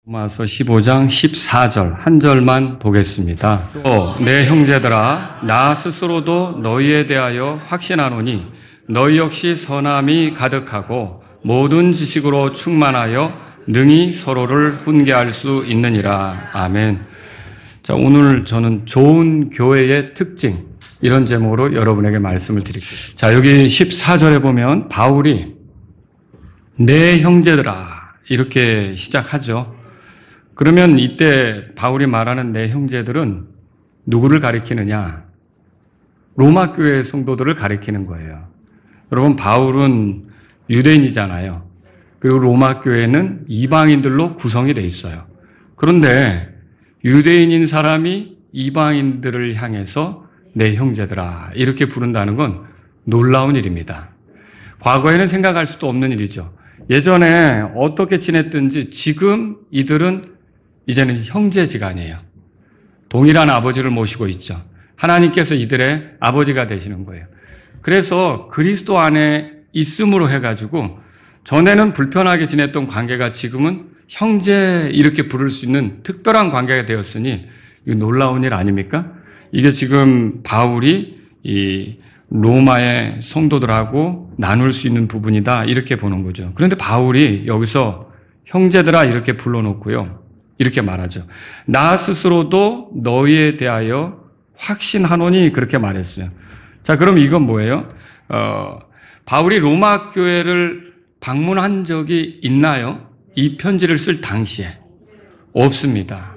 로마서 15장 14절 한 절만 보겠습니다. 또 내 형제들아 나 스스로도 너희에 대하여 확신하노니 너희 역시 선함이 가득하고 모든 지식으로 충만하여 능히 서로를 훈계할 수 있느니라. 아멘. 자, 오늘 저는 좋은 교회의 특징 이런 제목으로 여러분에게 말씀을 드릴게요. 자, 여기 14절에 보면 바울이 내 형제들아 이렇게 시작하죠. 그러면 이때 바울이 말하는 내 형제들은 누구를 가리키느냐? 로마 교회 성도들을 가리키는 거예요. 여러분, 바울은 유대인이잖아요. 그리고 로마 교회는 이방인들로 구성이 돼 있어요. 그런데 유대인인 사람이 이방인들을 향해서 내 형제들아 이렇게 부른다는 건 놀라운 일입니다. 과거에는 생각할 수도 없는 일이죠. 예전에 어떻게 지냈든지 지금 이들은 이제는 형제지간이에요. 동일한 아버지를 모시고 있죠. 하나님께서 이들의 아버지가 되시는 거예요. 그래서 그리스도 안에 있음으로 해가지고 전에는 불편하게 지냈던 관계가 지금은 형제 이렇게 부를 수 있는 특별한 관계가 되었으니 이거 놀라운 일 아닙니까? 이게 지금 바울이 이 로마의 성도들하고 나눌 수 있는 부분이다 이렇게 보는 거죠. 그런데 바울이 여기서 형제들아 이렇게 불러놓고요. 이렇게 말하죠. 나 스스로도 너희에 대하여 확신하노니 그렇게 말했어요. 자, 그럼 이건 뭐예요? 바울이 로마 교회를 방문한 적이 있나요? 이 편지를 쓸 당시에 없습니다.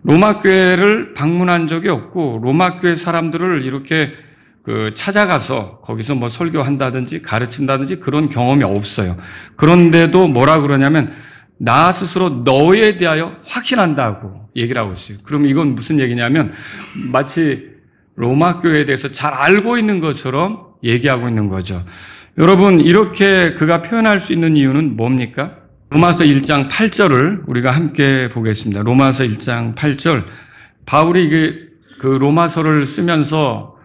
로마 교회를 방문한 적이 없고 로마 교회 사람들을 이렇게 찾아가서 거기서 뭐 설교한다든지 가르친다든지 그런 경험이 없어요. 그런데도 뭐라 그러냐면 나 스스로 너에 대하여 확신한다고 얘기를 하고 있어요. 그럼 이건 무슨 얘기냐면 마치 로마 교회에 대해서 잘 알고 있는 것처럼 얘기하고 있는 거죠. 여러분, 이렇게 그가 표현할 수 있는 이유는 뭡니까? 로마서 1장 8절을 우리가 함께 보겠습니다. 로마서 1장 8절. 바울이 그 로마서를 쓰면서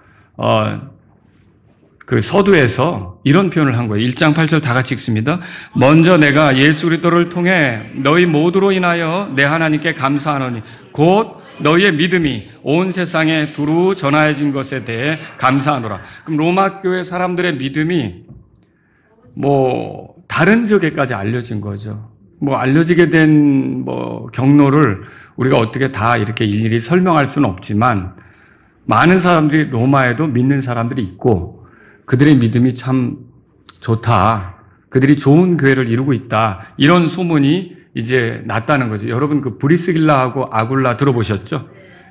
그 서두에서 이런 표현을 한 거예요. 1장 8절 다 같이 읽습니다. 먼저 내가 예수 그리스도를 통해 너희 모두로 인하여 내 하나님께 감사하노니 곧 너희의 믿음이 온 세상에 두루 전하여진 것에 대해 감사하노라. 그럼 로마 교회 사람들의 믿음이 뭐 다른 지역에까지 알려진 거죠. 뭐 알려지게 된 경로를 우리가 어떻게 다 이렇게 일일이 설명할 수는 없지만 많은 사람들이 로마에도 믿는 사람들이 있고 그들의 믿음이 참 좋다. 그들이 좋은 교회를 이루고 있다. 이런 소문이 이제 났다는 거죠. 여러분 그 브리스길라하고 아굴라 들어보셨죠?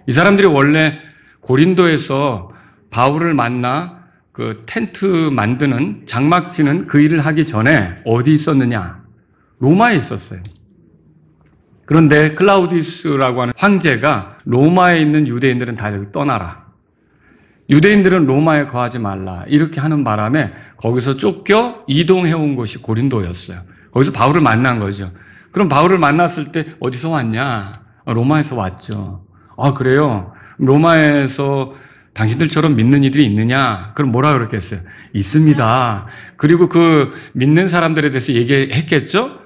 이 사람들이 원래 고린도에서 바울을 만나 그 텐트 만드는 장막 치는 그 일을 하기 전에 어디 있었느냐? 로마에 있었어요. 그런데 클라우디우스라고 하는 황제가 로마에 있는 유대인들은 다 여기 떠나라. 유대인들은 로마에 거하지 말라. 이렇게 하는 바람에 거기서 쫓겨 이동해온 곳이 고린도였어요. 거기서 바울을 만난 거죠. 그럼 바울을 만났을 때 어디서 왔냐? 로마에서 왔죠. 아, 그래요? 로마에서 당신들처럼 믿는 이들이 있느냐? 그럼 뭐라 그랬겠어요? 있습니다. 그리고 그 믿는 사람들에 대해서 얘기했겠죠?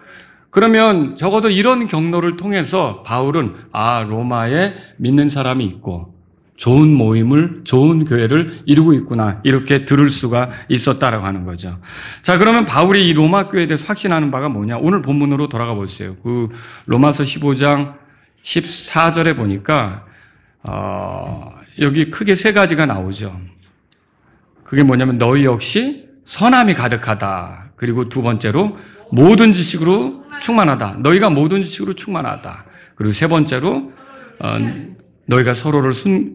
그러면 적어도 이런 경로를 통해서 바울은 로마에 믿는 사람이 있고 좋은 모임을, 좋은 교회를 이루고 있구나. 이렇게 들을 수가 있었다라고 하는 거죠. 자, 그러면 바울이 이 로마 교회에 대해서 확신하는 바가 뭐냐? 오늘 본문으로 돌아가 보세요. 그 로마서 15장 14절에 보니까, 여기 크게 세 가지가 나오죠. 그게 뭐냐면 너희 역시 선함이 가득하다. 그리고 두 번째로 모든 지식으로 충만하다. 너희가 모든 지식으로 충만하다. 그리고 세 번째로, 너희가 서로를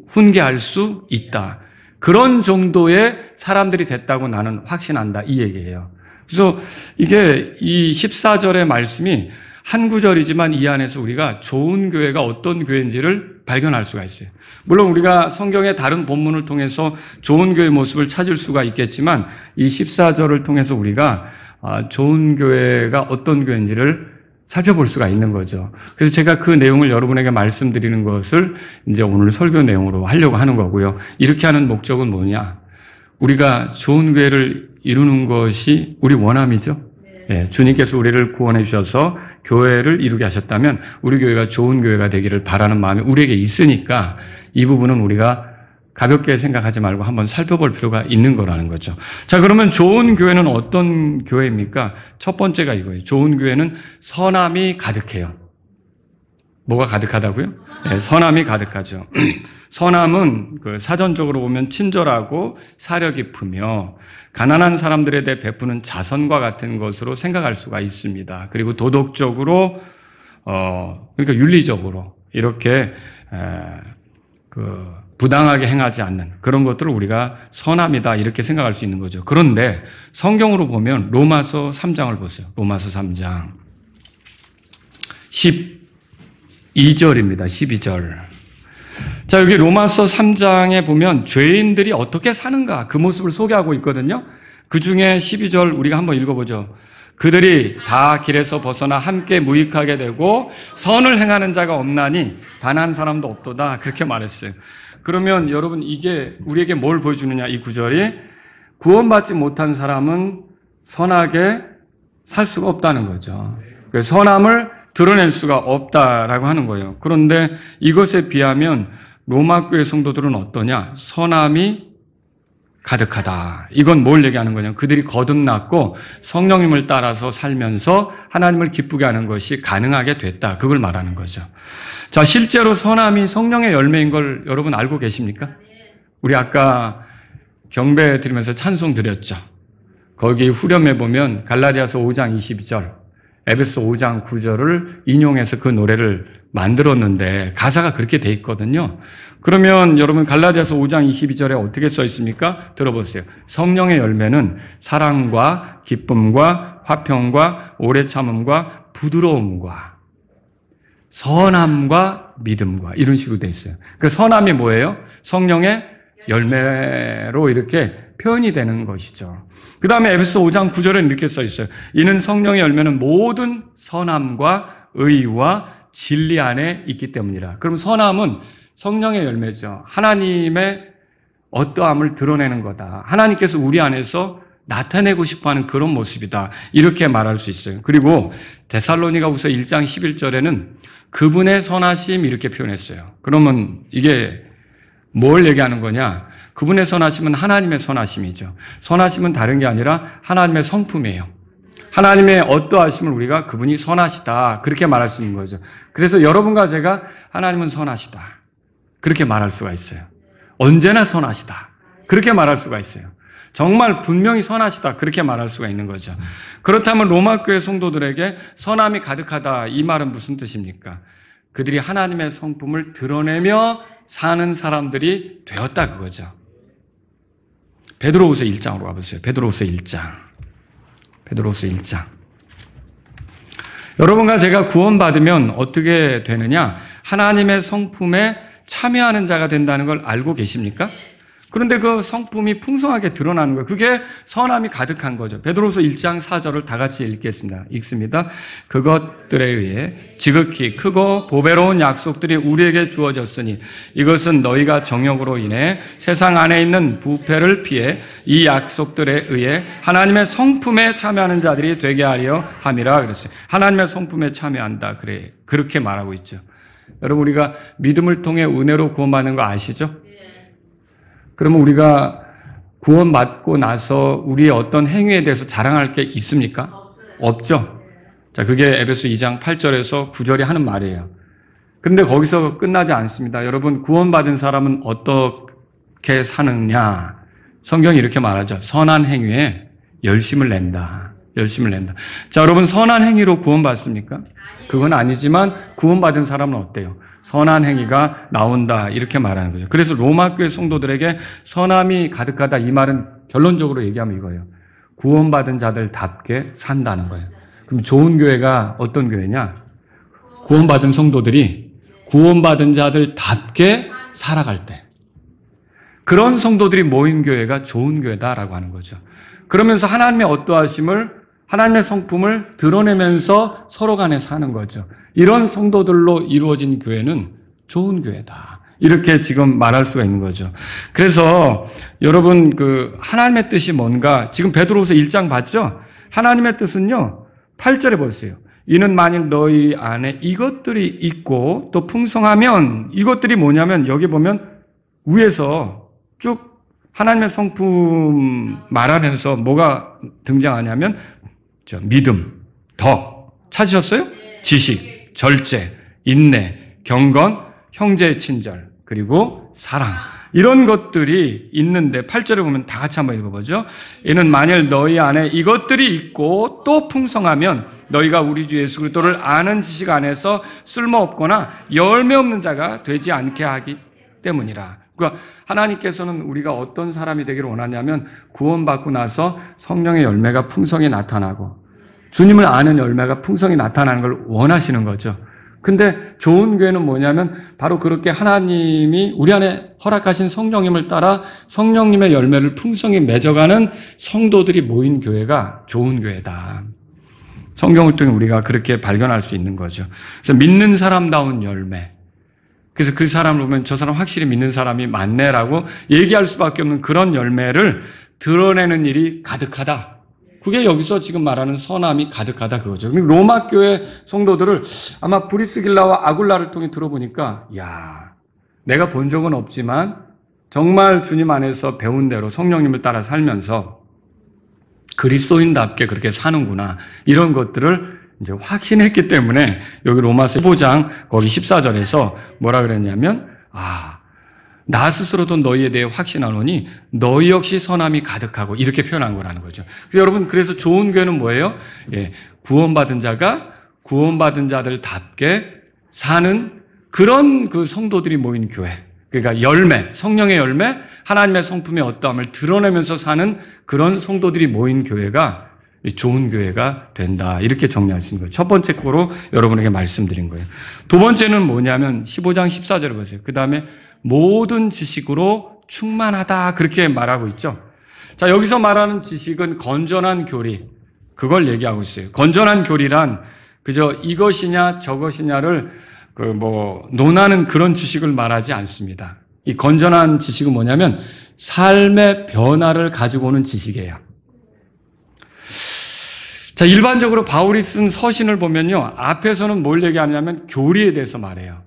훈계할 수 있다. 그런 정도의 사람들이 됐다고 나는 확신한다. 이 얘기예요. 그래서 이게 이 14절의 말씀이 한 구절이지만 이 안에서 우리가 좋은 교회가 어떤 교회인지를 발견할 수가 있어요. 물론 우리가 성경의 다른 본문을 통해서 좋은 교회의 모습을 찾을 수가 있겠지만 이 14절을 통해서 우리가 좋은 교회가 어떤 교회인지를 살펴볼 수가 있는 거죠. 그래서 제가 그 내용을 여러분에게 말씀드리는 것을 이제 오늘 설교 내용으로 하려고 하는 거고요. 이렇게 하는 목적은 뭐냐? 우리가 좋은 교회를 이루는 것이 우리 원함이죠. 예, 주님께서 우리를 구원해 주셔서 교회를 이루게 하셨다면 우리 교회가 좋은 교회가 되기를 바라는 마음이 우리에게 있으니까 이 부분은 우리가 가볍게 생각하지 말고 한번 살펴볼 필요가 있는 거라는 거죠. 자, 그러면 좋은 교회는 어떤 교회입니까? 첫 번째가 이거예요. 좋은 교회는 선함이 가득해요. 뭐가 가득하다고요? 네, 선함이 가득하죠. 선함은 사전적으로 보면 친절하고 사려 깊으며 가난한 사람들에 대해 베푸는 자선과 같은 것으로 생각할 수가 있습니다. 그리고 도덕적으로 그러니까 윤리적으로 이렇게 부당하게 행하지 않는 그런 것들을 우리가 선함이다 이렇게 생각할 수 있는 거죠. 그런데 성경으로 보면 로마서 3장을 보세요. 로마서 3장 12절입니다. 12절. 자, 여기 로마서 3장에 보면 죄인들이 어떻게 사는가 그 모습을 소개하고 있거든요. 그 중에 12절 우리가 한번 읽어보죠. 그들이 다 길에서 벗어나 함께 무익하게 되고 선을 행하는 자가 없나니 단 한 사람도 없도다. 그렇게 말했어요. 그러면 여러분 이게 우리에게 뭘 보여주느냐 이 구절이 구원받지 못한 사람은 선하게 살 수가 없다는 거죠. 선함을 드러낼 수가 없다라고 하는 거예요. 그런데 이것에 비하면 로마 교회 성도들은 어떠냐? 선함이 가득하다. 이건 뭘 얘기하는 거냐? 그들이 거듭났고 성령님을 따라서 살면서 하나님을 기쁘게 하는 것이 가능하게 됐다. 그걸 말하는 거죠. 자, 실제로 선함이 성령의 열매인 걸 여러분 알고 계십니까? 우리 아까 경배 드리면서 찬송 드렸죠. 거기 후렴에 보면 갈라디아서 5장 22절, 에베소 5장 9절을 인용해서 그 노래를 만들었는데 가사가 그렇게 돼 있거든요. 그러면 여러분 갈라디아서 5장 22절에 어떻게 써 있습니까? 들어보세요. 성령의 열매는 사랑과 기쁨과 화평과 오래 참음과 부드러움과 선함과 믿음과 이런 식으로 돼 있어요. 그 선함이 뭐예요? 성령의 열매로 이렇게 표현이 되는 것이죠. 그 다음에 에베소 5장 9절에 이렇게 써 있어요. 이는 성령의 열매는 모든 선함과 의와 진리 안에 있기 때문이라. 그럼 선함은 성령의 열매죠. 하나님의 어떠함을 드러내는 거다. 하나님께서 우리 안에서 나타내고 싶어하는 그런 모습이다. 이렇게 말할 수 있어요. 그리고 데살로니가후서 1장 11절에는 그분의 선하심 이렇게 표현했어요. 그러면 이게 뭘 얘기하는 거냐? 그분의 선하심은 하나님의 선하심이죠. 선하심은 다른 게 아니라 하나님의 성품이에요. 하나님의 어떠하심을 우리가 그분이 선하시다. 그렇게 말할 수 있는 거죠. 그래서 여러분과 제가 하나님은 선하시다. 그렇게 말할 수가 있어요. 언제나 선하시다. 그렇게 말할 수가 있어요. 정말 분명히 선하시다. 그렇게 말할 수가 있는 거죠. 그렇다면 로마 교회 성도들에게 선함이 가득하다. 이 말은 무슨 뜻입니까? 그들이 하나님의 성품을 드러내며 사는 사람들이 되었다 그거죠. 베드로후서 1장으로 가보세요. 베드로후서 1장. 베드로후서 1장. 여러분과 제가 구원받으면 어떻게 되느냐? 하나님의 성품에 참여하는 자가 된다는 걸 알고 계십니까? 그런데 그 성품이 풍성하게 드러나는 거예요. 그게 선함이 가득한 거죠. 베드로후서 1장 4절을 다 같이 읽습니다. 그것들에 의해 지극히 크고 보배로운 약속들이 우리에게 주어졌으니 이것은 너희가 정욕으로 인해 세상 안에 있는 부패를 피해 이 약속들에 의해 하나님의 성품에 참여하는 자들이 되게 하려 함이라 그랬어요. 하나님의 성품에 참여한다. 그래. 그렇게 말하고 있죠. 여러분 우리가 믿음을 통해 은혜로 구원받는 거 아시죠? 그러면 우리가 구원받고 나서 우리의 어떤 행위에 대해서 자랑할 게 있습니까? 없죠. 자, 그게 에베소 2장 8절에서 9절이 하는 말이에요. 그런데 거기서 끝나지 않습니다. 여러분, 구원받은 사람은 어떻게 사느냐? 성경이 이렇게 말하죠. 선한 행위에 열심을 낸다. 열심을 낸다. 자, 여러분, 선한 행위로 구원받습니까? 그건 아니지만 구원받은 사람은 어때요? 선한 행위가 나온다 이렇게 말하는 거죠. 그래서 로마 교회 성도들에게 선함이 가득하다 이 말은 결론적으로 얘기하면 이거예요. 구원받은 자들답게 산다는 거예요. 그럼 좋은 교회가 어떤 교회냐? 구원받은 성도들이 구원받은 자들답게 살아갈 때 그런 성도들이 모인 교회가 좋은 교회다라고 하는 거죠. 그러면서 하나님의 어떠하심을 하나님의 성품을 드러내면서 서로 간에 사는 거죠. 이런 성도들로 이루어진 교회는 좋은 교회다. 이렇게 지금 말할 수가 있는 거죠. 그래서 여러분 하나님의 뜻이 뭔가 지금 베드로후서 1장 봤죠? 하나님의 뜻은요, 8절에 보세요. 이는 만일 너희 안에 이것들이 있고 또 풍성하면, 이것들이 뭐냐면 여기 보면 위에서 쭉 하나님의 성품 말하면서 뭐가 등장하냐면 믿음, 덕, 찾으셨어요? 지식, 절제, 인내, 경건, 형제의 친절, 그리고 사랑. 이런 것들이 있는데 8절에 보면 다 같이 한번 읽어보죠. 이는 만일 너희 안에 이것들이 있고 또 풍성하면 너희가 우리 주 예수 그리스도를 아는 지식 안에서 쓸모없거나 열매 없는 자가 되지 않게 하기 때문이라. 그러니까 하나님께서는 우리가 어떤 사람이 되기를 원하냐면 구원받고 나서 성령의 열매가 풍성히 나타나고 주님을 아는 열매가 풍성히 나타나는 걸 원하시는 거죠. 근데 좋은 교회는 뭐냐면 바로 그렇게 하나님이 우리 안에 허락하신 성령님을 따라 성령님의 열매를 풍성히 맺어가는 성도들이 모인 교회가 좋은 교회다. 성경을 통해 우리가 그렇게 발견할 수 있는 거죠. 그래서 믿는 사람다운 열매. 그래서 그 사람을 보면 저 사람 확실히 믿는 사람이 많네라고 얘기할 수밖에 없는 그런 열매를 드러내는 일이 가득하다. 그게 여기서 지금 말하는 선함이 가득하다 그거죠. 로마 교회 성도들을 아마 브리스길라와 아굴라를 통해 들어보니까 야, 내가 본 적은 없지만 정말 주님 안에서 배운 대로 성령님을 따라 살면서 그리스도인답게 그렇게 사는구나. 이런 것들을 이제 확신했기 때문에 여기 로마서 15장 거기 14절에서 뭐라 그랬냐면 나 스스로도 너희에 대해 확신하노니 너희 역시 선함이 가득하고 이렇게 표현한 거라는 거죠. 그래서 여러분 그래서 좋은 교회는 뭐예요? 구원받은 자가 구원받은 자들답게 사는 그런 그 성도들이 모인 교회. 그러니까 열매, 성령의 열매, 하나님의 성품의 어떠함을 드러내면서 사는 그런 성도들이 모인 교회가 좋은 교회가 된다. 이렇게 정리할 수 있는 거예요. 첫 번째 거로 여러분에게 말씀드린 거예요. 두 번째는 뭐냐면 15장 14절을 보세요. 그 다음에 모든 지식으로 충만하다. 그렇게 말하고 있죠. 자, 여기서 말하는 지식은 건전한 교리. 그걸 얘기하고 있어요. 건전한 교리란 그저 이것이냐 저것이냐를 논하는 그런 지식을 말하지 않습니다. 이 건전한 지식은 뭐냐면 삶의 변화를 가지고 오는 지식이에요. 자, 일반적으로 바울이 쓴 서신을 보면요. 앞에서는 뭘 얘기하냐면 교리에 대해서 말해요.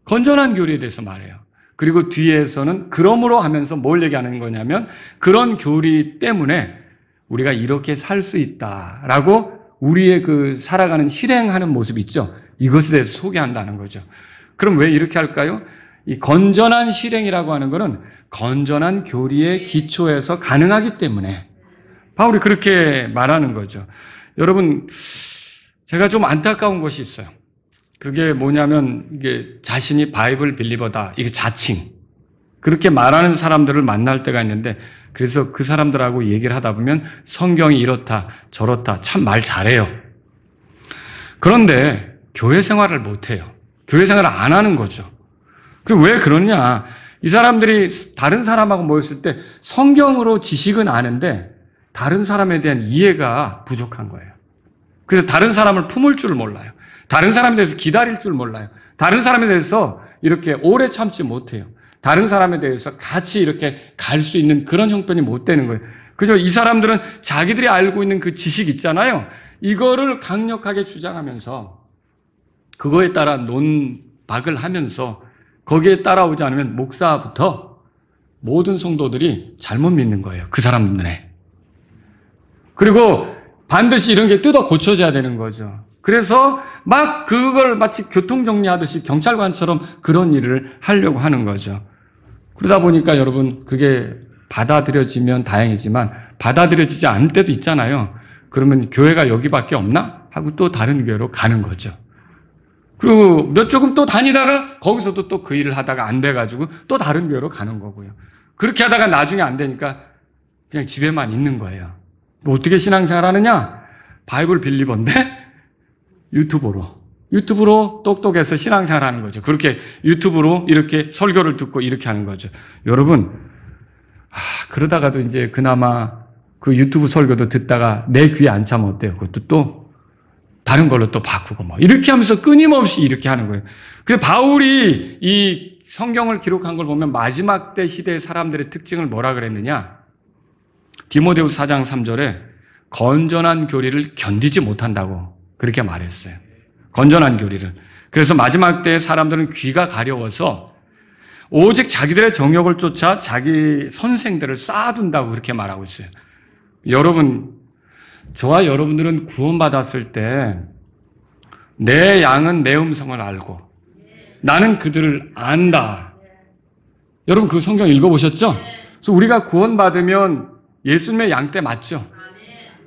건전한 교리에 대해서 말해요. 그리고 뒤에서는 그러므로 하면서 뭘 얘기하는 거냐면 그런 교리 때문에 우리가 이렇게 살 수 있다라고 우리의 그 살아가는 실행하는 모습 있죠. 이것에 대해서 소개한다는 거죠. 그럼 왜 이렇게 할까요? 이 건전한 실행이라고 하는 것은 건전한 교리의 기초에서 가능하기 때문에 바울이 그렇게 말하는 거죠. 여러분, 제가 좀 안타까운 것이 있어요. 그게 뭐냐면 이게 자신이 바이블 빌리버다. 이게 자칭. 그렇게 말하는 사람들을 만날 때가 있는데 그래서 그 사람들하고 얘기를 하다 보면 성경이 이렇다 저렇다 참 말 잘해요. 그런데 교회 생활을 못해요. 교회 생활을 안 하는 거죠. 그럼 왜 그러냐? 이 사람들이 다른 사람하고 모였을 때 성경으로 지식은 아는데 다른 사람에 대한 이해가 부족한 거예요. 그래서 다른 사람을 품을 줄 몰라요. 다른 사람에 대해서 기다릴 줄 몰라요. 다른 사람에 대해서 이렇게 오래 참지 못해요. 다른 사람에 대해서 같이 이렇게 갈 수 있는 그런 형편이 못 되는 거예요. 그죠? 이 사람들은 자기들이 알고 있는 그 지식 있잖아요. 이거를 강력하게 주장하면서 그거에 따라 논박을 하면서 거기에 따라오지 않으면 목사부터 모든 성도들이 잘못 믿는 거예요. 그 사람 눈에. 그리고 반드시 이런 게 뜯어 고쳐져야 되는 거죠. 그래서 막 그걸 마치 교통정리하듯이 경찰관처럼 그런 일을 하려고 하는 거죠. 그러다 보니까 여러분 그게 받아들여지면 다행이지만 받아들여지지 않을 때도 있잖아요. 그러면 교회가 여기밖에 없나? 하고 또 다른 교회로 가는 거죠. 그리고 조금 또 다니다가 거기서도 또 그 일을 하다가 안 돼가지고 또 다른 교회로 가는 거고요. 그렇게 하다가 나중에 안 되니까 그냥 집에만 있는 거예요. 어떻게 신앙생활 하느냐? 바이블 빌리버인데 유튜브로 똑똑해서 신앙생활 하는 거죠. 그렇게 유튜브로 이렇게 설교를 듣고 이렇게 하는 거죠. 여러분, 그러다가도 이제 그나마 그 유튜브 설교도 듣다가 내 귀에 안 차면 어때요? 그것도 또 다른 걸로 또 바꾸고 이렇게 하면서 끊임없이 이렇게 하는 거예요. 그래서 바울이 이 성경을 기록한 걸 보면 마지막 때 시대의 사람들의 특징을 뭐라 그랬느냐? 디모데후서 4장 3절에 건전한 교리를 견디지 못한다고 그렇게 말했어요. 건전한 교리를. 그래서 마지막 때에 사람들은 귀가 가려워서 오직 자기들의 정욕을 쫓아 자기 선생들을 쌓아둔다고 그렇게 말하고 있어요. 여러분, 저와 여러분들은 구원받았을 때 내 양은 내 음성을 알고 나는 그들을 안다. 여러분 그 성경 읽어보셨죠? 그래서 우리가 구원받으면 예수님의 양떼 맞죠?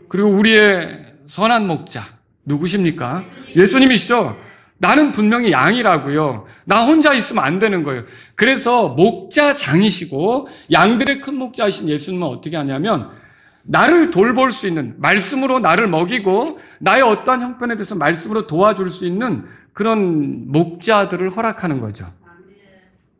그리고 우리의 선한 목자 누구십니까? 예수님이시죠? 나는 분명히 양이라고요. 나 혼자 있으면 안 되는 거예요. 그래서 목자장이시고 양들의 큰 목자이신 예수님은 어떻게 하냐면 나를 돌볼 수 있는, 말씀으로 나를 먹이고 나의 어떠한 형편에 대해서 말씀으로 도와줄 수 있는 그런 목자들을 허락하는 거죠.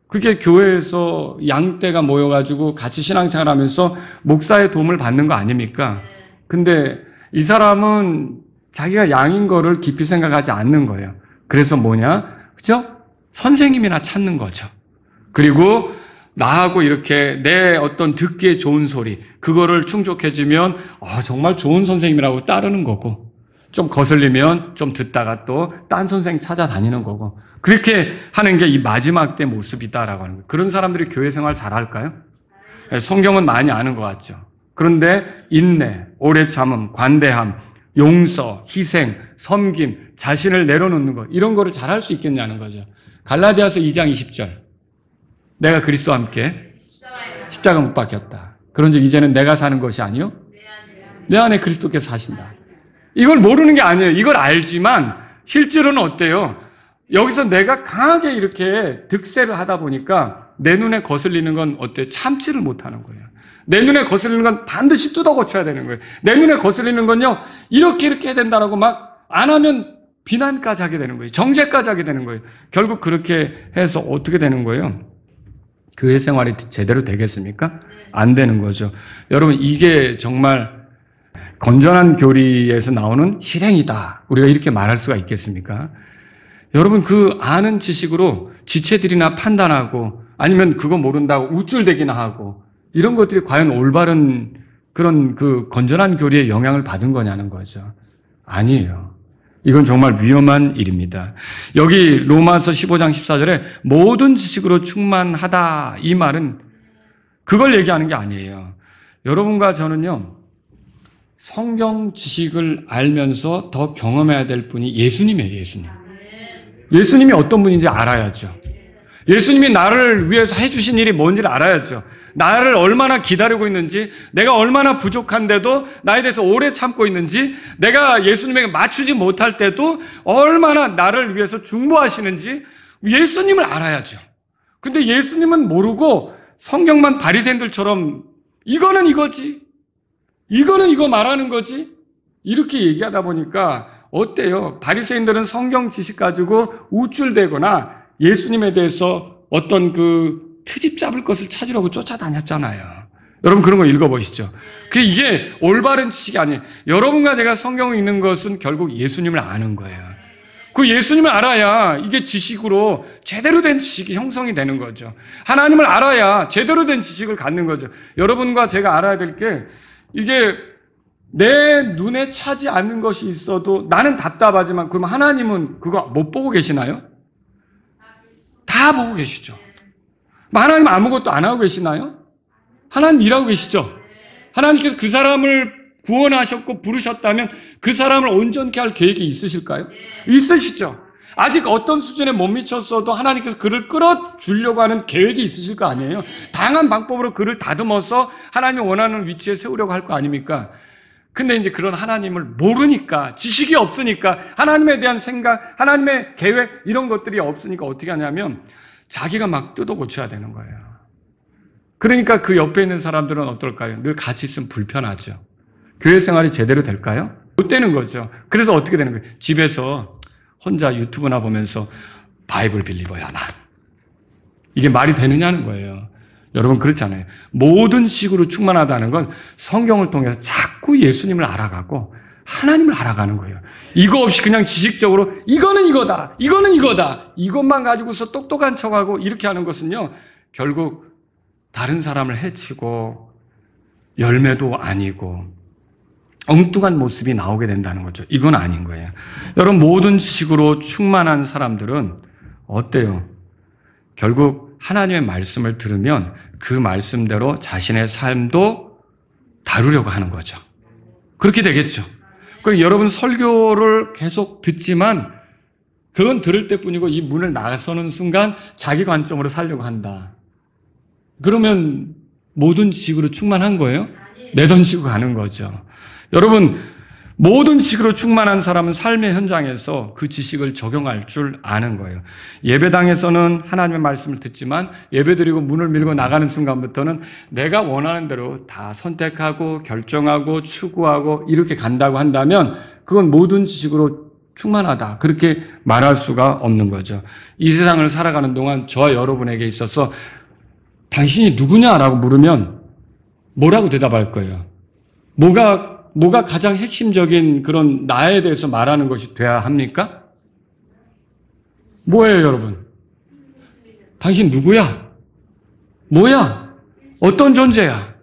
그게 교회에서 양떼가 모여가지고 같이 신앙생활하면서 목사의 도움을 받는 거 아닙니까? 근데 이 사람은 자기가 양인 거를 깊이 생각하지 않는 거예요. 그래서 뭐냐? 그죠? 선생님이나 찾는 거죠. 그리고 나하고 이렇게 내 어떤 듣기에 좋은 소리, 그거를 충족해주면 정말 좋은 선생님이라고 따르는 거고, 좀 거슬리면 좀 듣다가 또 딴 선생 찾아다니는 거고, 그렇게 하는 게 이 마지막 때 모습이다라고 하는 거예요. 그런 사람들이 교회 생활 잘할까요? 성경은 많이 아는 것 같죠. 그런데 인내, 오래 참음, 관대함, 용서, 희생, 섬김, 자신을 내려놓는 것, 이런 거를 잘할 수 있겠냐는 거죠. 갈라디아서 2장 20절. 내가 그리스도와 함께 십자가 못 박혔다. 그런즉 이제는 내가 사는 것이 아니요 내 안에 그리스도께서 사신다. 이걸 모르는 게 아니에요. 이걸 알지만 실제로는 어때요? 여기서 내가 강하게 이렇게 득세를 하다 보니까 내 눈에 거슬리는 건 어때요? 참지를 못하는 거예요. 내 눈에 거슬리는 건 반드시 뜯어 고쳐야 되는 거예요. 내 눈에 거슬리는 건요, 이렇게 해야 된다라고 막 안 하면 비난까지 하게 되는 거예요. 정죄까지 하게 되는 거예요. 결국 그렇게 해서 어떻게 되는 거예요? 교회 생활이 제대로 되겠습니까? 안 되는 거죠. 여러분, 이게 정말 건전한 교리에서 나오는 실행이다. 우리가 이렇게 말할 수가 있겠습니까? 여러분, 그 아는 지식으로 지체들이나 판단하고 아니면 그거 모른다고 우쭐대기나 하고 이런 것들이 과연 올바른 그런 그 건전한 교리에 영향을 받은 거냐는 거죠. 아니에요. 이건 정말 위험한 일입니다. 여기 로마서 15장 14절에 모든 지식으로 충만하다, 이 말은 그걸 얘기하는 게 아니에요. 여러분과 저는요, 성경 지식을 알면서 더 경험해야 될 분이 예수님이에요. 예수님. 예수님이 어떤 분인지 알아야죠. 예수님이 나를 위해서 해주신 일이 뭔지를 알아야죠. 나를 얼마나 기다리고 있는지, 내가 얼마나 부족한데도 나에 대해서 오래 참고 있는지, 내가 예수님에게 맞추지 못할 때도 얼마나 나를 위해서 중보하시는지 예수님을 알아야죠. 근데 예수님은 모르고 성경만 바리새인들처럼 이거는 이거지, 이거는 이거 말하는 거지, 이렇게 얘기하다 보니까 어때요? 바리새인들은 성경 지식 가지고 우쭐대거나 예수님에 대해서 어떤 그 트집 잡을 것을 찾으려고 쫓아다녔잖아요. 여러분 그런 거 읽어보시죠. 이게 올바른 지식이 아니에요. 여러분과 제가 성경을 읽는 것은 결국 예수님을 아는 거예요. 그 예수님을 알아야 이게 지식으로 제대로 된 지식이 형성이 되는 거죠. 하나님을 알아야 제대로 된 지식을 갖는 거죠. 여러분과 제가 알아야 될 게, 이게 내 눈에 차지 않는 것이 있어도 나는 답답하지만, 그럼 하나님은 그거 못 보고 계시나요? 다 보고 계시죠. 하나님 아무것도 안 하고 계시나요? 하나님 일하고 계시죠. 하나님께서 그 사람을 구원하셨고 부르셨다면 그 사람을 온전케 할 계획이 있으실까요? 있으시죠. 아직 어떤 수준에 못 미쳤어도 하나님께서 그를 끌어주려고 하는 계획이 있으실 거 아니에요. 다양한 방법으로 그를 다듬어서 하나님이 원하는 위치에 세우려고 할 거 아닙니까? 근데 이제 그런 하나님을 모르니까, 지식이 없으니까, 하나님에 대한 생각, 하나님의 계획, 이런 것들이 없으니까 어떻게 하냐면 자기가 막 뜯어 고쳐야 되는 거예요. 그러니까 그 옆에 있는 사람들은 어떨까요? 늘 같이 있으면 불편하죠. 교회 생활이 제대로 될까요? 못 되는 거죠. 그래서 어떻게 되는 거예요? 집에서 혼자 유튜브나 보면서 바이블 빌리버야 나. 이게 말이 되느냐는 거예요. 여러분 그렇잖아요. 모든 식으로 충만하다는 건 성경을 통해서 자꾸 예수님을 알아가고 하나님을 알아가는 거예요. 이거 없이 그냥 지식적으로 이거는 이거다, 이거는 이거다, 이것만 가지고서 똑똑한 척하고 이렇게 하는 것은요, 결국 다른 사람을 해치고 열매도 아니고 엉뚱한 모습이 나오게 된다는 거죠. 이건 아닌 거예요. 여러분, 모든 지식으로 충만한 사람들은 어때요? 결국 하나님의 말씀을 들으면 그 말씀대로 자신의 삶도 다루려고 하는 거죠. 그렇게 되겠죠. 그럼 여러분 설교를 계속 듣지만 그건 들을 때뿐이고 이 문을 나서는 순간 자기 관점으로 살려고 한다. 그러면 모든 지식으로 충만한 거예요? 내던지고 가는 거죠. 여러분, 모든 지식으로 충만한 사람은 삶의 현장에서 그 지식을 적용할 줄 아는 거예요. 예배당에서는 하나님의 말씀을 듣지만 예배드리고 문을 밀고 나가는 순간부터는 내가 원하는 대로 다 선택하고 결정하고 추구하고 이렇게 간다고 한다면 그건 모든 지식으로 충만하다. 그렇게 말할 수가 없는 거죠. 이 세상을 살아가는 동안 저와 여러분에게 있어서 당신이 누구냐라고 물으면 뭐라고 대답할 거예요? 뭐가 가장 핵심적인 그런 나에 대해서 말하는 것이 돼야 합니까? 뭐예요, 여러분? 당신 누구야? 뭐야? 어떤 존재야?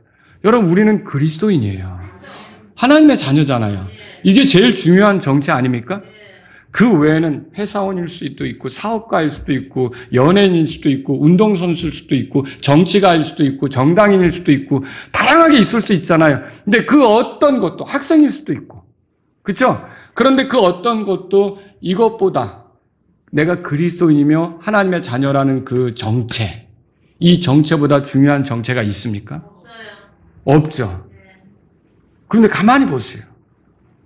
여러분, 우리는 그리스도인이에요. 하나님의 자녀잖아요. 이게 제일 중요한 정체 아닙니까? 그 외에는 회사원일 수도 있고 사업가일 수도 있고 연예인일 수도 있고 운동선수일 수도 있고 정치가일 수도 있고 정당인일 수도 있고 다양하게 있을 수 있잖아요. 근데 그 어떤 것도 학생일 수도 있고 그렇죠? 그런데 그 어떤 것도 이것보다 내가 그리스도인이며 하나님의 자녀라는 그 정체, 이 정체보다 중요한 정체가 있습니까? 없죠. 그런데 가만히 보세요.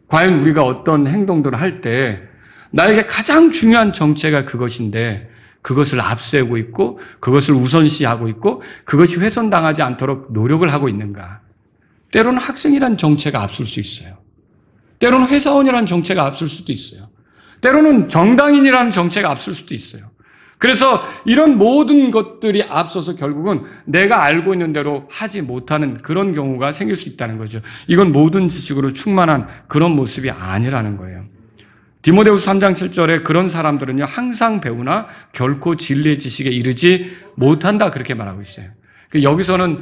과연 우리가 어떤 행동들을 할 때 나에게 가장 중요한 정체가 그것인데 그것을 앞세우고 있고 그것을 우선시하고 있고 그것이 훼손당하지 않도록 노력을 하고 있는가? 때로는 학생이란 정체가 앞설 수 있어요. 때로는 회사원이라는 정체가 앞설 수도 있어요. 때로는 정당인이라는 정체가 앞설 수도 있어요. 그래서 이런 모든 것들이 앞서서 결국은 내가 알고 있는 대로 하지 못하는 그런 경우가 생길 수 있다는 거죠. 이건 모든 지식으로 충만한 그런 모습이 아니라는 거예요. 디모데후서 3장 7절에 그런 사람들은요 항상 배우나 결코 진리의 지식에 이르지 못한다 그렇게 말하고 있어요. 여기서는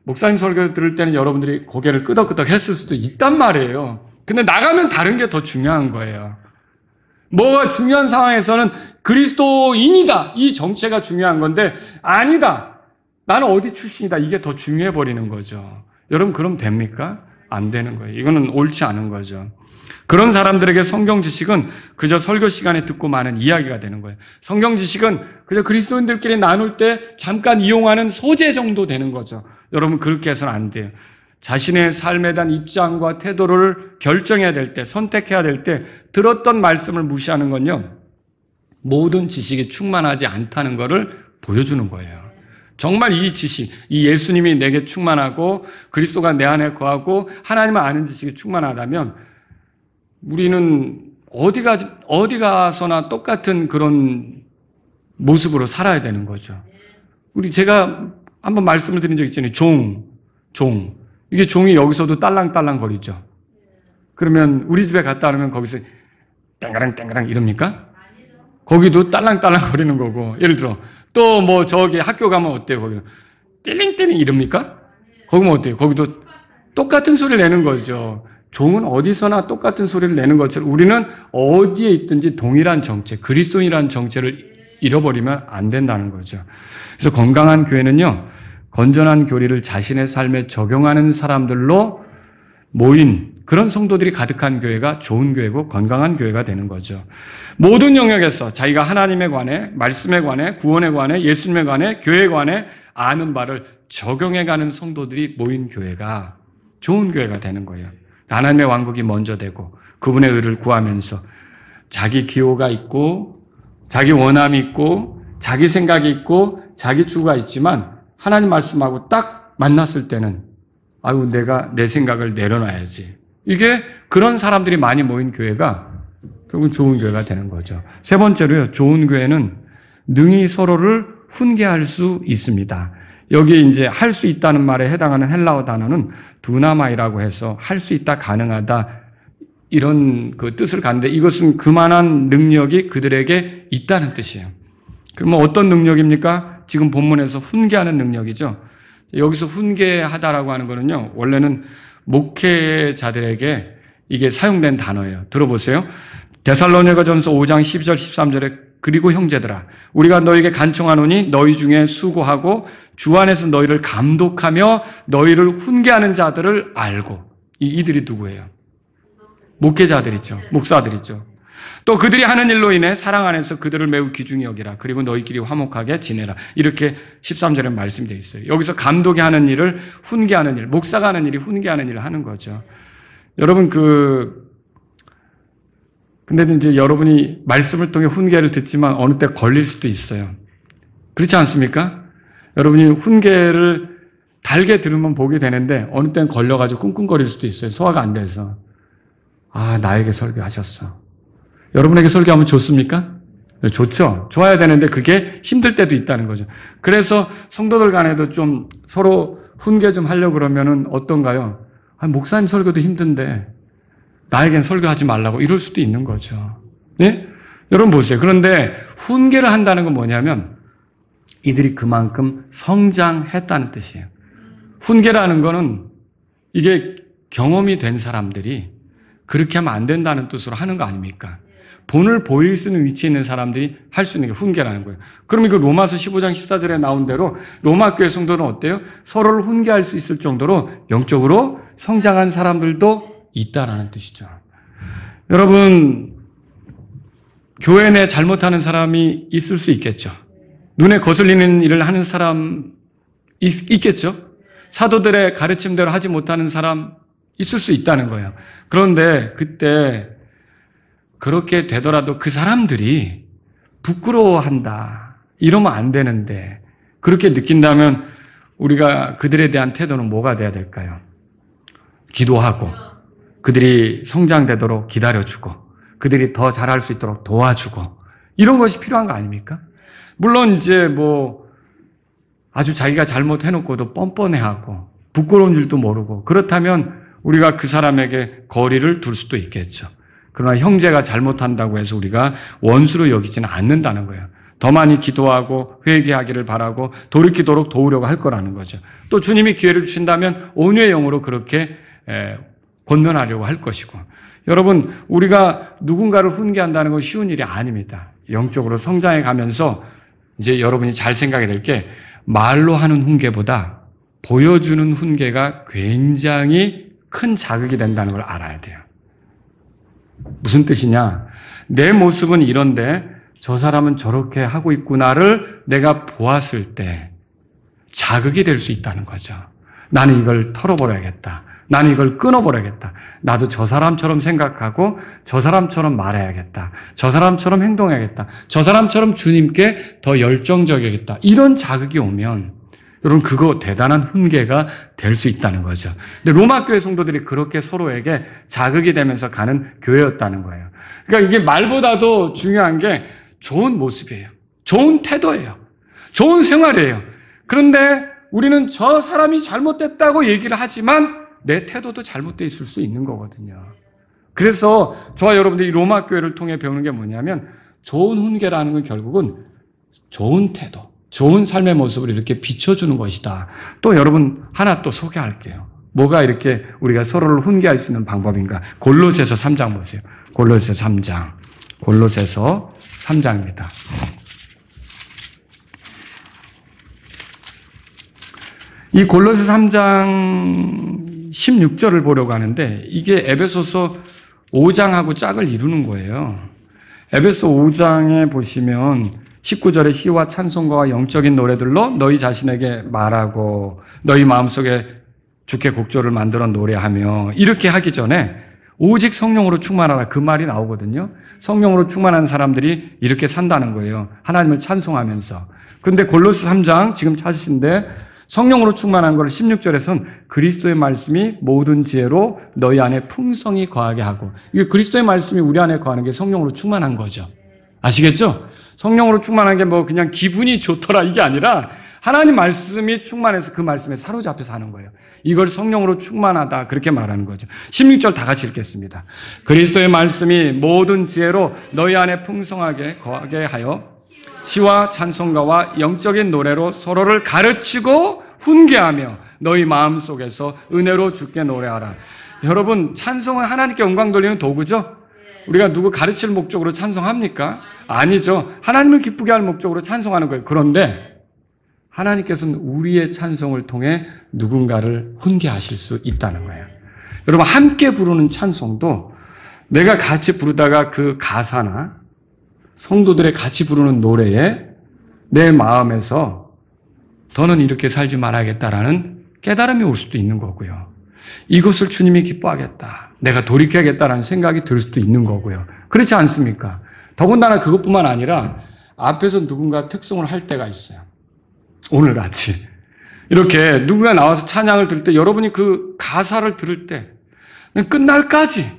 목사님 설교 들을 때는 여러분들이 고개를 끄덕끄덕 했을 수도 있단 말이에요. 근데 나가면 다른 게 더 중요한 거예요. 뭐가 중요한 상황에서는 그리스도인이다 이 정체가 중요한 건데 아니다 나는 어디 출신이다 이게 더 중요해 버리는 거죠. 여러분 그럼 됩니까? 안 되는 거예요. 이거는 옳지 않은 거죠. 그런 사람들에게 성경 지식은 그저 설교 시간에 듣고 마는 이야기가 되는 거예요. 성경 지식은 그저 그리스도인들끼리 나눌 때 잠깐 이용하는 소재 정도 되는 거죠. 여러분 그렇게 해서는 안 돼요. 자신의 삶에 대한 입장과 태도를 결정해야 될 때, 선택해야 될 때 들었던 말씀을 무시하는 건요. 모든 지식이 충만하지 않다는 것을 보여주는 거예요. 정말 이 지식, 이 예수님이 내게 충만하고 그리스도가 내 안에 거하고 하나님을 아는 지식이 충만하다면 우리는 어디 가서나 똑같은 그런 모습으로 살아야 되는 거죠. 제가 한번 말씀을 드린 적 있잖아요. 종. 이게 종이 여기서도 딸랑딸랑 거리죠. 그러면 우리 집에 갔다 오면 거기서 땡가랑 이럽니까? 거기도 딸랑딸랑 거리는 거고. 예를 들어 또 뭐 저기 학교 가면 어때요? 거기는 띠링띠링 이럽니까? 거기면 어때요? 거기도 똑같은 소리를 내는 거죠. 종은 어디서나 똑같은 소리를 내는 것처럼 우리는 어디에 있든지 동일한 정체, 그리스도인이라는 정체를 잃어버리면 안 된다는 거죠. 그래서 건강한 교회는요, 건전한 교리를 자신의 삶에 적용하는 사람들로 모인 그런 성도들이 가득한 교회가 좋은 교회고 건강한 교회가 되는 거죠. 모든 영역에서 자기가 하나님에 관해, 말씀에 관해, 구원에 관해, 예수님에 관해, 교회에 관해 아는 바를 적용해가는 성도들이 모인 교회가 좋은 교회가 되는 거예요. 하나님의 왕국이 먼저 되고 그분의 의를 구하면서 자기 기호가 있고 자기 원함이 있고 자기 생각이 있고 자기 추구가 있지만 하나님 말씀하고 딱 만났을 때는 내가 내 생각을 내려놔야지. 이게 그런 사람들이 많이 모인 교회가 결국은 좋은 교회가 되는 거죠. 세 번째로요. 좋은 교회는 능히 서로를 훈계할 수 있습니다. 여기 이제 할 수 있다는 말에 해당하는 헬라어 단어는 두나마이라고 해서 할 수 있다, 가능하다 이런 그 뜻을 갖는데 이것은 그만한 능력이 그들에게 있다는 뜻이에요. 그러면 어떤 능력입니까? 지금 본문에서 훈계하는 능력이죠. 여기서 훈계하다라고 하는 거는요. 원래는 목회자들에게 이게 사용된 단어예요. 들어보세요. 데살로니가전서 5장 12절 13절에 그리고 형제들아 우리가 너에게 간청하노니 너희 중에 수고하고 주 안에서 너희를 감독하며 너희를 훈계하는 자들을 알고 이들이 누구예요? 목회자들이죠. 목사들이죠. 또 그들이 하는 일로 인해 사랑 안에서 그들을 매우 귀중히 여기라. 그리고 너희끼리 화목하게 지내라. 이렇게 13절에 말씀되어 있어요. 여기서 감독이 하는 일을 훈계하는 일, 목사가 하는 일이 훈계하는 일을 하는 거죠. 여러분 근데 이제 여러분이 말씀을 통해 훈계를 듣지만 어느 때 걸릴 수도 있어요. 그렇지 않습니까? 여러분이 훈계를 달게 들으면 보게 되는데 어느 때는 걸려가지고 끙끙거릴 수도 있어요. 소화가 안 돼서. 아, 나에게 설교하셨어. 여러분에게 설교하면 좋습니까? 좋죠. 좋아야 되는데 그게 힘들 때도 있다는 거죠. 그래서 성도들 간에도 좀 서로 훈계 좀 하려고 그러면은 어떤가요? 아, 목사님 설교도 힘든데 나에겐 설교하지 말라고 이럴 수도 있는 거죠. 네? 여러분 보세요. 그런데 훈계를 한다는 건 뭐냐면 이들이 그만큼 성장했다는 뜻이에요. 훈계라는 거는 이게 경험이 된 사람들이 그렇게 하면 안 된다는 뜻으로 하는 거 아닙니까? 본을 보일 수 있는 위치에 있는 사람들이 할 수 있는 게 훈계라는 거예요. 그러면 그 로마서 15장 14절에 나온 대로 로마 교회 성도는 어때요? 서로를 훈계할 수 있을 정도로 영적으로 성장한 사람들도 있다라는 뜻이죠. 여러분, 교회 내 잘못하는 사람이 있을 수 있겠죠. 눈에 거슬리는 일을 하는 사람 있겠죠. 사도들의 가르침대로 하지 못하는 사람 있을 수 있다는 거예요. 그런데 그때 그렇게 되더라도 그 사람들이 부끄러워한다. 이러면 안 되는데 그렇게 느낀다면 우리가 그들에 대한 태도는 뭐가 돼야 될까요? 기도하고 그들이 성장되도록 기다려주고 그들이 더 잘할 수 있도록 도와주고 이런 것이 필요한 거 아닙니까? 물론 이제 아주 자기가 잘못해놓고도 뻔뻔해하고 부끄러운 줄도 모르고 그렇다면 우리가 그 사람에게 거리를 둘 수도 있겠죠. 그러나 형제가 잘못한다고 해서 우리가 원수로 여기지는 않는다는 거예요. 더 많이 기도하고 회개하기를 바라고 돌이키도록 도우려고 할 거라는 거죠. 또 주님이 기회를 주신다면 온유의 영으로 그렇게 권면하려고 할 것이고 여러분 우리가 누군가를 훈계한다는 건 쉬운 일이 아닙니다. 영적으로 성장해 가면서 이제 여러분이 잘 생각이 될 게 말로 하는 훈계보다 보여주는 훈계가 굉장히 큰 자극이 된다는 걸 알아야 돼요. 무슨 뜻이냐? 내 모습은 이런데 저 사람은 저렇게 하고 있구나를 내가 보았을 때 자극이 될 수 있다는 거죠. 나는 이걸 털어버려야겠다. 나는 이걸 끊어버려야겠다. 나도 저 사람처럼 생각하고 저 사람처럼 말해야겠다. 저 사람처럼 행동해야겠다. 저 사람처럼 주님께 더 열정적이겠다. 이런 자극이 오면 여러분 그거 대단한 훈계가 될 수 있다는 거죠. 근데 로마 교회 성도들이 그렇게 서로에게 자극이 되면서 가는 교회였다는 거예요. 그러니까 이게 말보다도 중요한 게 좋은 모습이에요. 좋은 태도예요. 좋은 생활이에요. 그런데 우리는 저 사람이 잘못됐다고 얘기를 하지만 내 태도도 잘못되어 있을 수 있는 거거든요. 그래서 저와 여러분들이 로마 교회를 통해 배우는 게 뭐냐면 좋은 훈계라는 건 결국은 좋은 태도, 좋은 삶의 모습을 이렇게 비춰주는 것이다. 또 여러분 하나 또 소개할게요. 뭐가 이렇게 우리가 서로를 훈계할 수 있는 방법인가? 골로새서 3장 보세요. 골로새서 3장. 골로새서 3장입니다. 이 골로새 3장 16절을 보려고 하는데 이게 에베소서 5장하고 짝을 이루는 거예요. 에베소 5장에 보시면 19절에 시와 찬송가와 영적인 노래들로 너희 자신에게 말하고 너희 마음속에 주께 곡조를 만들어 노래하며 이렇게 하기 전에 오직 성령으로 충만하라 그 말이 나오거든요. 성령으로 충만한 사람들이 이렇게 산다는 거예요. 하나님을 찬송하면서. 그런데 골로새 3장 지금 찾으신데 성령으로 충만한 걸 16절에서는 그리스도의 말씀이 모든 지혜로 너희 안에 풍성히 거하게 하고 이게 그리스도의 말씀이 우리 안에 거하는 게 성령으로 충만한 거죠. 아시겠죠? 성령으로 충만한 게 그냥 기분이 좋더라 이게 아니라 하나님 말씀이 충만해서 그 말씀에 사로잡혀 사는 거예요. 이걸 성령으로 충만하다 그렇게 말하는 거죠. 16절 다 같이 읽겠습니다. 그리스도의 말씀이 모든 지혜로 너희 안에 풍성하게 거하게 하여 시와 찬송가와 영적인 노래로 서로를 가르치고 훈계하며 너희 마음속에서 은혜로 주께 노래하라. 여러분, 찬송은 하나님께 영광 돌리는 도구죠? 우리가 누구 가르칠 목적으로 찬송합니까? 아니죠. 하나님을 기쁘게 할 목적으로 찬송하는 거예요. 그런데 하나님께서는 우리의 찬송을 통해 누군가를 훈계하실 수 있다는 거예요. 여러분, 함께 부르는 찬송도 내가 같이 부르다가 그 가사나 성도들의 같이 부르는 노래에 내 마음에서 더는 이렇게 살지 말아야겠다라는 깨달음이 올 수도 있는 거고요. 이것을 주님이 기뻐하겠다, 내가 돌이켜야겠다라는 생각이 들 수도 있는 거고요. 그렇지 않습니까? 더군다나 그것뿐만 아니라 앞에서 누군가 특송을 할 때가 있어요. 오늘같이 이렇게 누군가 나와서 찬양을 들을 때 여러분이 그 가사를 들을 때 끝날까지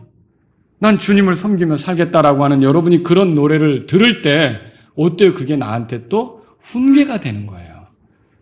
난 주님을 섬기며 살겠다라고 하는 여러분이 그런 노래를 들을 때 어때요? 그게 나한테 또 훈계가 되는 거예요.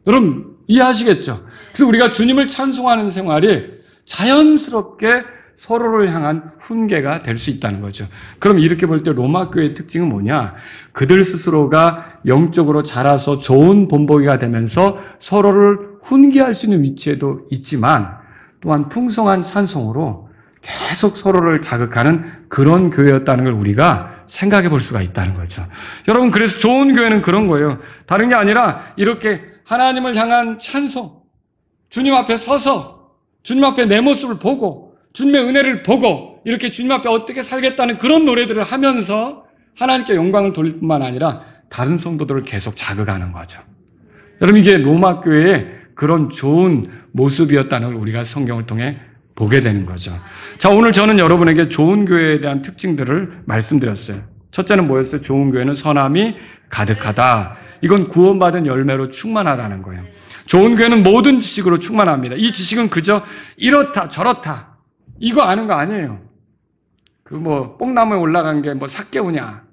여러분 이해하시겠죠? 그래서 우리가 주님을 찬송하는 생활이 자연스럽게 서로를 향한 훈계가 될 수 있다는 거죠. 그럼 이렇게 볼 때 로마 교회의 특징은 뭐냐? 그들 스스로가 영적으로 자라서 좋은 본보기가 되면서 서로를 훈계할 수 있는 위치에도 있지만 또한 풍성한 찬송으로 계속 서로를 자극하는 그런 교회였다는 걸 우리가 생각해 볼 수가 있다는 거죠. 여러분, 그래서 좋은 교회는 그런 거예요. 다른 게 아니라 이렇게 하나님을 향한 찬송, 주님 앞에 서서 주님 앞에 내 모습을 보고 주님의 은혜를 보고 이렇게 주님 앞에 어떻게 살겠다는 그런 노래들을 하면서 하나님께 영광을 돌릴 뿐만 아니라 다른 성도들을 계속 자극하는 거죠. 여러분, 이게 로마 교회의 그런 좋은 모습이었다는 걸 우리가 성경을 통해 보게 되는 거죠. 자, 오늘 저는 여러분에게 좋은 교회에 대한 특징들을 말씀드렸어요. 첫째는 뭐였어요? 좋은 교회는 선함이 가득하다. 이건 구원받은 열매로 충만하다는 거예요. 좋은 교회는 모든 지식으로 충만합니다. 이 지식은 그저 이렇다 저렇다 이거 아는 거 아니에요. 그 뭐 뽕나무에 올라간 게 뭐 삭개오냐,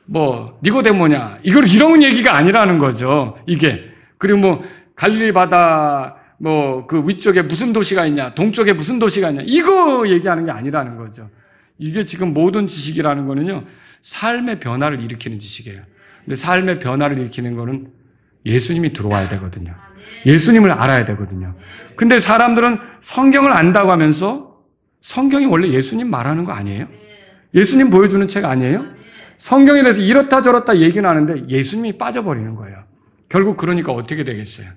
뭐 니고데모냐, 이런 얘기가 아니라는 거죠. 이게. 그리고 뭐 갈릴리 바다 뭐 그 위쪽에 무슨 도시가 있냐, 동쪽에 무슨 도시가 있냐, 이거 얘기하는 게 아니라는 거죠. 이게 지금 모든 지식이라는 거는요, 삶의 변화를 일으키는 지식이에요. 근데 삶의 변화를 일으키는 거는 예수님이 들어와야 되거든요. 예수님을 알아야 되거든요. 근데 사람들은 성경을 안다고 하면서 성경이 원래 예수님 말하는 거 아니에요? 예수님 보여주는 책 아니에요? 성경에 대해서 이렇다 저렇다 얘기는 하는데 예수님이 빠져버리는 거예요. 결국 그러니까 어떻게 되겠어요?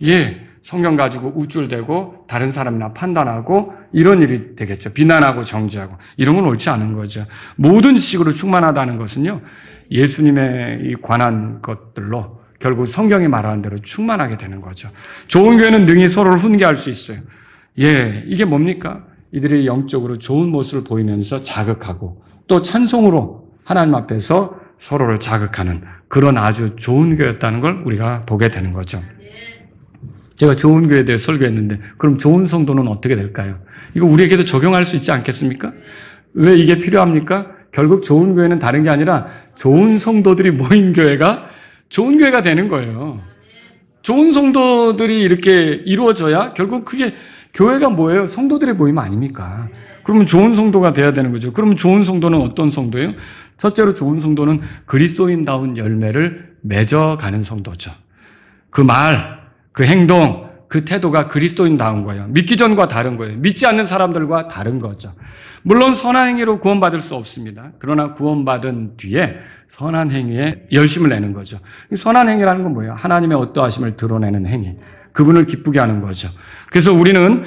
예, 성경 가지고 우쭐대고 다른 사람이나 판단하고 이런 일이 되겠죠. 비난하고 정죄하고. 이런 건 옳지 않은 거죠. 모든 지식으로 충만하다는 것은요, 예수님에 관한 것들로 결국 성경이 말하는 대로 충만하게 되는 거죠. 좋은 교회는 능히 서로를 훈계할 수 있어요. 예, 이게 뭡니까? 이들이 영적으로 좋은 모습을 보이면서 자극하고 또 찬송으로 하나님 앞에서 서로를 자극하는 그런 아주 좋은 교회였다는 걸 우리가 보게 되는 거죠. 제가 좋은 교회에 대해 설교했는데 그럼 좋은 성도는 어떻게 될까요? 이거 우리에게도 적용할 수 있지 않겠습니까? 왜 이게 필요합니까? 결국 좋은 교회는 다른 게 아니라 좋은 성도들이 모인 교회가 좋은 교회가 되는 거예요. 좋은 성도들이 이렇게 이루어져야 결국 그게 교회가 뭐예요? 성도들의 모임 아닙니까? 그러면 좋은 성도가 돼야 되는 거죠. 그러면 좋은 성도는 어떤 성도예요? 첫째로 좋은 성도는 그리스도인다운 열매를 맺어가는 성도죠. 그 말, 그 행동, 그 태도가 그리스도인다운 거예요. 믿기 전과 다른 거예요. 믿지 않는 사람들과 다른 거죠. 물론 선한 행위로 구원받을 수 없습니다. 그러나 구원받은 뒤에 선한 행위에 열심을 내는 거죠. 선한 행위라는 건 뭐예요? 하나님의 어떠하심을 드러내는 행위. 그분을 기쁘게 하는 거죠. 그래서 우리는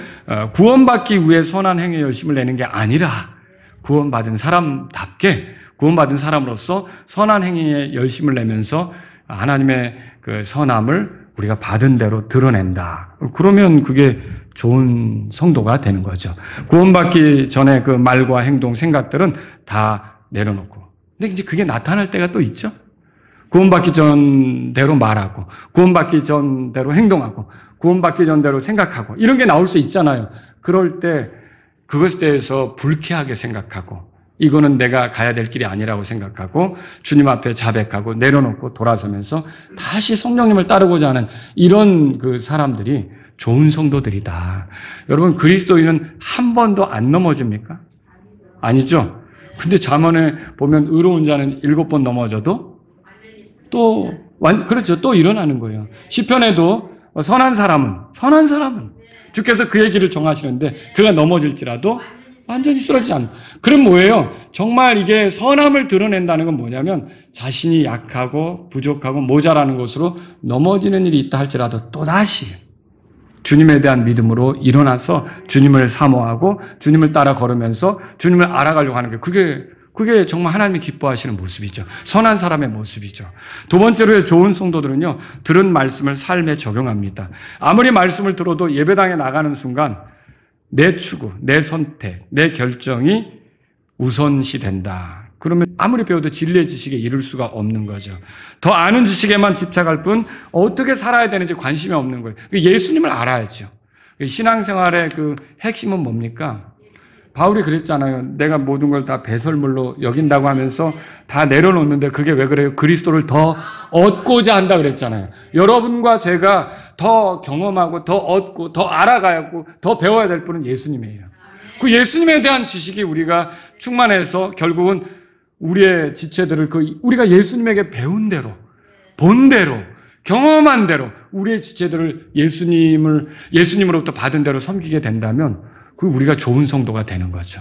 구원받기 위해 선한 행위에 열심을 내는 게 아니라 구원받은 사람답게 구원받은 사람으로서 선한 행위에 열심을 내면서 하나님의 그 선함을 우리가 받은 대로 드러낸다. 그러면 그게 좋은 성도가 되는 거죠. 구원받기 전에 그 말과 행동, 생각들은 다 내려놓고. 근데 이제 그게 나타날 때가 또 있죠. 구원받기 전대로 말하고, 구원받기 전대로 행동하고, 구원받기 전대로 생각하고, 이런 게 나올 수 있잖아요. 그럴 때 그것에 대해서 불쾌하게 생각하고, 이거는 내가 가야 될 길이 아니라고 생각하고, 주님 앞에 자백하고, 내려놓고 돌아서면서 다시 성령님을 따르고자 하는 이런 그 사람들이 좋은 성도들이다. 여러분, 그리스도인은 한 번도 안 넘어집니까? 아니죠? 근데 잠언에 보면 의로운 자는 7번 넘어져도 그렇죠. 또 일어나는 거예요. 시편에도 선한 사람은 주께서 그의 길을 정하시는데 그가 넘어질지라도 완전히 쓰러지지 않는. 그럼 뭐예요? 정말 이게 선함을 드러낸다는 건 뭐냐면 자신이 약하고 부족하고 모자라는 것으로 넘어지는 일이 있다 할지라도 또다시 주님에 대한 믿음으로 일어나서 주님을 사모하고 주님을 따라 걸으면서 주님을 알아가려고 하는 게 그게 정말 하나님이 기뻐하시는 모습이죠. 선한 사람의 모습이죠. 두 번째로 좋은 성도들은요, 들은 말씀을 삶에 적용합니다. 아무리 말씀을 들어도 예배당에 나가는 순간 내 추구, 내 선택, 내 결정이 우선시 된다. 그러면 아무리 배워도 진리의 지식에 이를 수가 없는 거죠. 더 아는 지식에만 집착할 뿐 어떻게 살아야 되는지 관심이 없는 거예요. 예수님을 알아야죠. 신앙생활의 그 핵심은 뭡니까? 바울이 그랬잖아요. 내가 모든 걸 다 배설물로 여긴다고 하면서 다 내려놓는데 그게 왜 그래요? 그리스도를 더 얻고자 한다 그랬잖아요. 여러분과 제가 더 경험하고 더 얻고 더 알아가야 하고 더 배워야 될 분은 예수님이에요. 그 예수님에 대한 지식이 우리가 충만해서 결국은 우리의 지체들을 우리가 예수님에게 배운 대로, 본 대로, 경험한 대로 우리의 지체들을 예수님으로부터 받은 대로 섬기게 된다면 우리가 좋은 성도가 되는 거죠.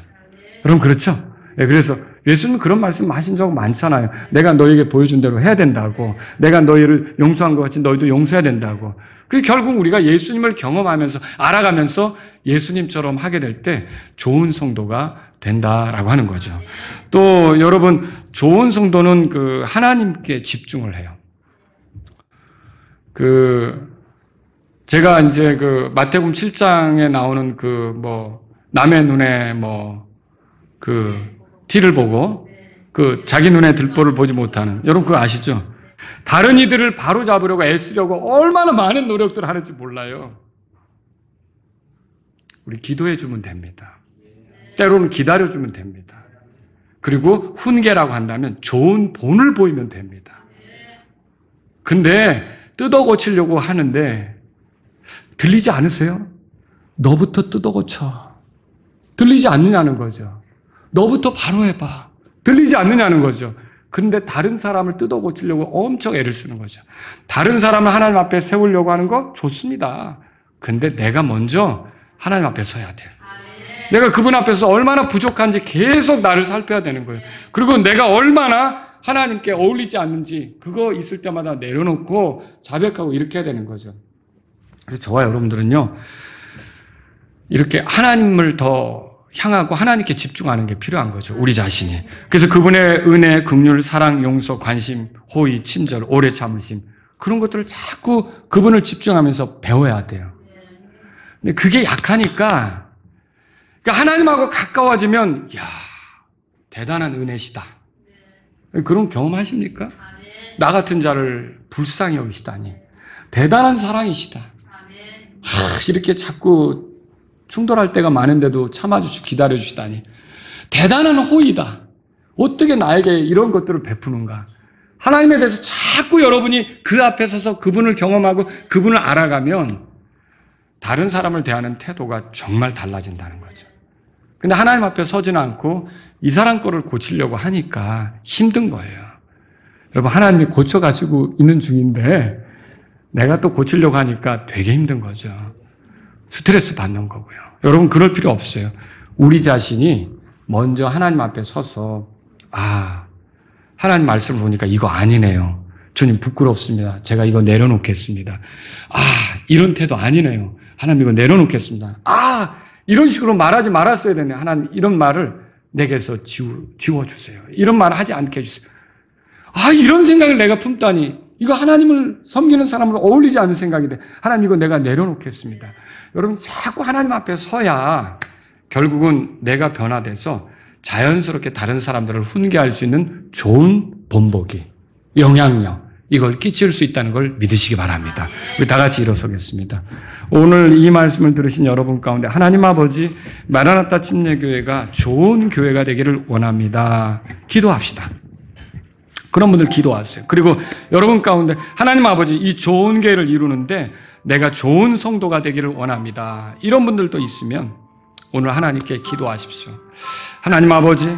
그럼 그렇죠? 네, 그래서 예수님은 그런 말씀 하신 적 많잖아요. 내가 너에게 보여준 대로 해야 된다고. 내가 너희를 용서한 것 같이 너희도 용서해야 된다고. 결국 우리가 예수님을 경험하면서 알아가면서 예수님처럼 하게 될 때 좋은 성도가 된다라고 하는 거죠. 또 여러분, 좋은 성도는 하나님께 집중을 해요. 제가 이제 마태복음 7장에 나오는 남의 눈에 티를 보고 자기 눈에 들보를 보지 못하는, 여러분 그거 아시죠? 다른 이들을 바로 잡으려고 애쓰려고 얼마나 많은 노력들을 하는지 몰라요. 우리 기도해 주면 됩니다. 때로는 기다려 주면 됩니다. 그리고 훈계라고 한다면 좋은 본을 보이면 됩니다. 근데 뜯어 고치려고 하는데 들리지 않으세요? 너부터 뜯어 고쳐. 들리지 않느냐는 거죠. 너부터 바로 해봐. 들리지 않느냐는 거죠. 그런데 다른 사람을 뜯어 고치려고 엄청 애를 쓰는 거죠. 다른 사람을 하나님 앞에 세우려고 하는 거 좋습니다. 근데 내가 먼저 하나님 앞에 서야 돼요. 내가 그분 앞에서 얼마나 부족한지 계속 나를 살펴야 되는 거예요. 그리고 내가 얼마나 하나님께 어울리지 않는지 그거 있을 때마다 내려놓고 자백하고 이렇게 해야 되는 거죠. 그래서 저와 여러분들은요, 이렇게 하나님을 더 향하고 하나님께 집중하는 게 필요한 거죠. 우리 자신이. 그래서 그분의 은혜, 긍휼, 사랑, 용서, 관심, 호의, 친절, 오래 참으심, 그런 것들을 자꾸 그분을 집중하면서 배워야 돼요. 근데 그게 약하니까, 하나님하고 가까워지면, 이야, 대단한 은혜시다. 그런 경험하십니까? 나 같은 자를 불쌍히 여기시다니. 대단한 사랑이시다. 이렇게 자꾸 충돌할 때가 많은데도 참아주시고 기다려주시다니. 대단한 호의다. 어떻게 나에게 이런 것들을 베푸는가. 하나님에 대해서 자꾸 여러분이 그 앞에 서서 그분을 경험하고 그분을 알아가면 다른 사람을 대하는 태도가 정말 달라진다는 거죠. 근데 하나님 앞에 서지는 않고 이 사람 거를 고치려고 하니까 힘든 거예요. 여러분, 하나님이 고쳐가시고 있는 중인데 내가 또 고치려고 하니까 되게 힘든 거죠. 스트레스 받는 거고요. 여러분, 그럴 필요 없어요. 우리 자신이 먼저 하나님 앞에 서서 하나님 말씀을 보니까 이거 아니네요. 주님 부끄럽습니다. 제가 이거 내려놓겠습니다. 이런 태도 아니네요. 하나님 이거 내려놓겠습니다. 이런 식으로 말하지 말았어야 되네. 하나님 이런 말을 내게서 지워주세요. 이런 말을 하지 않게 해주세요. 이런 생각을 내가 품다니. 이거 하나님을 섬기는 사람으로 어울리지 않는 생각인데 하나님 이거 내가 내려놓겠습니다. 여러분, 자꾸 하나님 앞에 서야 결국은 내가 변화돼서 자연스럽게 다른 사람들을 훈계할 수 있는 좋은 본보기, 영향력, 이걸 끼칠 수 있다는 걸 믿으시기 바랍니다. 우리 다 같이 일어서겠습니다. 오늘 이 말씀을 들으신 여러분 가운데 하나님 아버지, 마라나타 침례교회가 좋은 교회가 되기를 원합니다. 기도합시다. 그런 분들 기도하세요. 그리고 여러분 가운데 하나님 아버지, 이 좋은 교회를 이루는데 내가 좋은 성도가 되기를 원합니다. 이런 분들도 있으면 오늘 하나님께 기도하십시오. 하나님 아버지,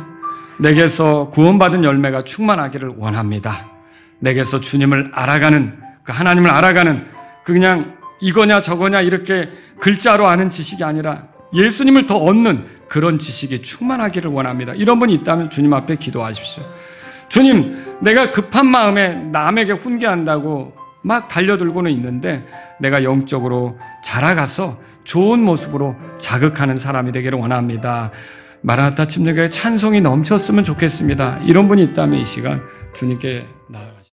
내게서 구원받은 열매가 충만하기를 원합니다. 내게서 주님을 알아가는, 하나님을 알아가는 그냥 이거냐 저거냐 이렇게 글자로 아는 지식이 아니라 예수님을 더 얻는 그런 지식이 충만하기를 원합니다. 이런 분이 있다면 주님 앞에 기도하십시오. 주님, 내가 급한 마음에 남에게 훈계한다고 막 달려들고는 있는데 내가 영적으로 자라가서 좋은 모습으로 자극하는 사람이 되기를 원합니다. 마라나타 침례교회 찬송이 넘쳤으면 좋겠습니다. 이런 분이 있다면 이 시간 주님께 나아가십시오.